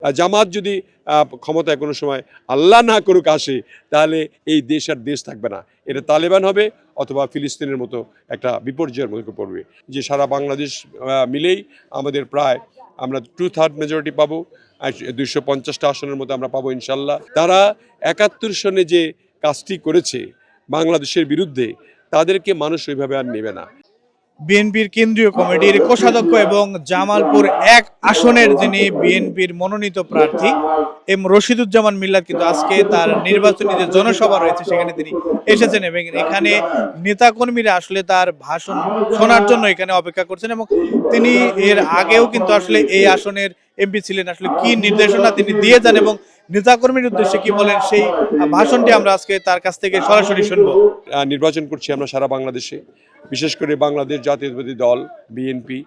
জামাত যদি ক্ষমতায় কোনো সময় আল্লাহ না করুক আসে, তাহলে এই দেশ আর দেশ থাকবে না। এটা তালেবান হবে অথবা ফিলিস্তিনের মতো একটা বিপর্যয়ের মধ্যে পড়বে। যে সারা বাংলাদেশ মিলেই আমাদের প্রায় আমরা 2/3 মেজরিটি পাবো, 250টা আসনের মতো আমরা পাবো ইনশাল্লাহ। তারা 71 সনে যে কাজটি করেছে বাংলাদেশের বিরুদ্ধে, তাদেরকে মানুষ ওইভাবে আর নেবে না। বিএনপির কেন্দ্রীয় কমিটির কোষাধ্যক্ষ এবং জামালপুর 1 আসনের যিনি বিএনপির মনোনীত প্রার্থী এম রশিদুজ্জামান মিল্লাত কিন্তু আজকে তার নির্বাচনী যে জনসভা রয়েছে সেখানে তিনি এসেছেন এবং এখানে নেতাকর্মীরা আসলে তার ভাষণ শোনার জন্য এখানে অপেক্ষা করছেন এবং তিনি এর আগেও কিন্তু আসলে এই আসনের এমপি ছিলেন। আসলে কি নির্দেশনা তিনি দিয়ে যান এবং নেতাকর্মীর উদ্দেশ্যে কি বলেন সেই ভাষণটি আমরা আজকে তার কাছ থেকে সরাসরি শুনবো। নির্বাচন করছি আমরা সারা বাংলাদেশে, বিশেষ করে বাংলাদেশ জাতীয়তাবাদী দল বিএনপি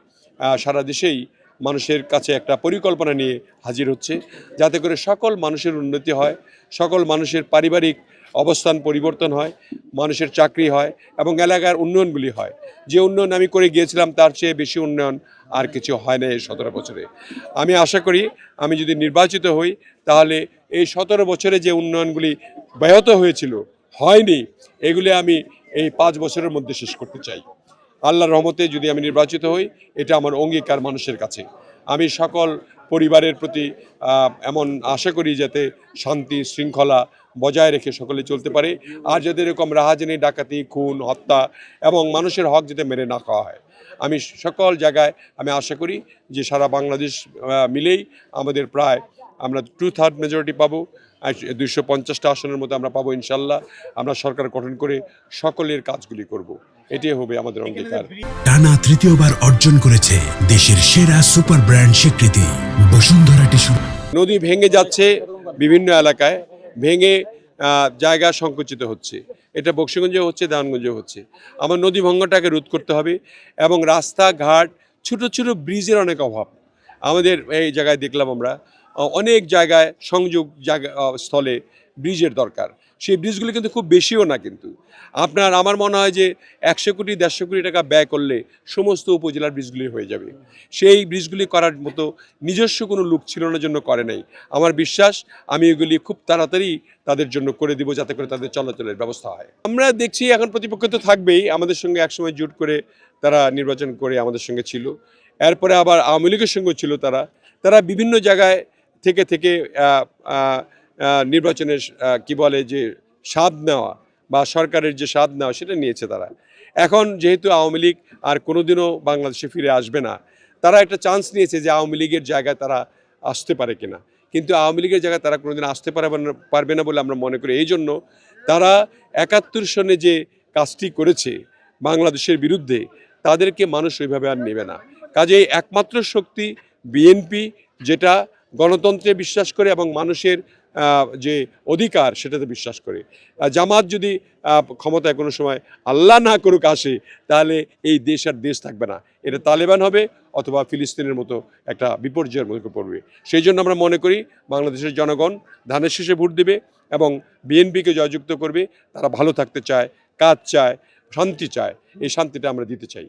সারা দেশেই মানুষের কাছে একটা পরিকল্পনা নিয়ে হাজির হচ্ছে, যাতে করে সকল মানুষের উন্নতি হয়, সকল মানুষের পারিবারিক অবস্থান পরিবর্তন হয়, মানুষের চাকরি হয় এবং এলাকার উন্নয়নগুলি হয়। যে উন্নয়ন আমি করে গিয়েছিলাম তার চেয়ে বেশি উন্নয়ন আর কিছু হয় না এই 17 বছরে। আমি আশা করি আমি যদি নির্বাচিত হই, তাহলে এই 17 বছরে যে উন্নয়নগুলি ব্যাহত হয়েছিল, হয়নি, এগুলি আমি এই 5 বছরের মধ্যে শেষ করতে চাই। আল্লাহর রহমতে যদি আমি নির্বাচিত হই, এটা আমার অঙ্গীকার মানুষের কাছে। আমি সকল পরিবারের প্রতি এমন আশা করি যাতে শান্তি শৃঙ্খলা বজায় রেখে সকলে চলতে পারে, আর যাতে এরকম রাহাজানি ডাকাতি খুন হত্যা এবং মানুষের হক যাতে মেরে না খাওয়া হয়। আমি সকল জায়গায় আমি আশা করি যে সারা বাংলাদেশ মিলেই আমাদের প্রায় আমরা 2/3 মেজরিটি পাবো, 250টা আসনের মতো আমরা পাবো ইনশাল্লাহ। আমরা সরকার গঠন করে সকলের কাজগুলি করব, এটাই হবে আমাদের অঙ্গীকার। টানা তৃতীয়বার অর্জন করেছে দেশের সেরা সুপার ব্র্যান্ড স্বীকৃতি বসুন্ধরা টিস্যু। নদী ভেঙে যাচ্ছে, বিভিন্ন এলাকায় ভেঙে জায়গা সংকুচিত হচ্ছে, এটা বক্সিগঞ্জে হচ্ছে, দানগঞ্জে হচ্ছে। আমার নদী ভঙ্গটাকে রোধ করতে হবে এবং রাস্তাঘাট ছোট ছোট ব্রিজের অনেক অভাব আমাদের এই জায়গায় দেখলাম আমরা অনেক জায়গায় সংযোগ জায়গা স্থলে ব্রিজের দরকার। সেই ব্রিজগুলি কিন্তু খুব বেশিও না, কিন্তু আমার মনে হয় যে 100 কোটি 150 কোটি টাকা ব্যয় করলে সমস্ত উপজেলার ব্রিজগুলি হয়ে যাবে। সেই ব্রিজগুলি করার মতো নিজস্ব কোনো লোক ছিল না, জন্য করে নাই। আমার বিশ্বাস আমি এগুলি খুব তাড়াতাড়ি তাদের জন্য করে দিব, যাতে করে তাদের চলাচলের ব্যবস্থা হয়। আমরা দেখছি এখন প্রতিপক্ষ তো থাকবেই, আমাদের সঙ্গে একসময় জোট করে তারা নির্বাচন করে আমাদের সঙ্গে ছিল, এরপরে আবার আওয়ামী লীগের সঙ্গে ছিল। তারা বিভিন্ন জায়গায় থেকে নির্বাচনের কি বলে যে স্বাদ নেওয়া বা সরকারের যে স্বাদ নেওয়া সেটা নিয়েছে তারা। এখন যেহেতু আওয়ামী লীগ আর কোনোদিনও বাংলাদেশে ফিরে আসবে না, তারা একটা চান্স নিয়েছে যে আওয়ামী লীগের জায়গায় তারা আসতে পারে কিনা। কিন্তু আওয়ামী লীগের জায়গায় তারা কোনোদিন আসতে পারবে না বলে আমরা মনে করি। এই জন্য তারা 71 সনে যে কাজটি করেছে বাংলাদেশের বিরুদ্ধে, তাদেরকে মানুষ ওইভাবে আর নেবে না। কাজেই একমাত্র শক্তি বিএনপি, যেটা গণতন্ত্রে বিশ্বাস করে এবং মানুষের যে অধিকার সেটাতে বিশ্বাস করে। জামাত যদি ক্ষমতায় কোনো সময় আল্লাহ না করুক আসে, তাহলে এই দেশ আর দেশ থাকবে না। এটা তালেবান হবে অথবা ফিলিস্তিনের মতো একটা বিপর্যয়ের মধ্যে পড়বে। সেই জন্য আমরা মনে করি বাংলাদেশের জনগণ ধানের শীষে ভোট দেবে এবং বিএনপিকে জয়যুক্ত করবে। তারা ভালো থাকতে চায়, কাজ চায়, শান্তি চায়, এই শান্তিটা আমরা দিতে চাই।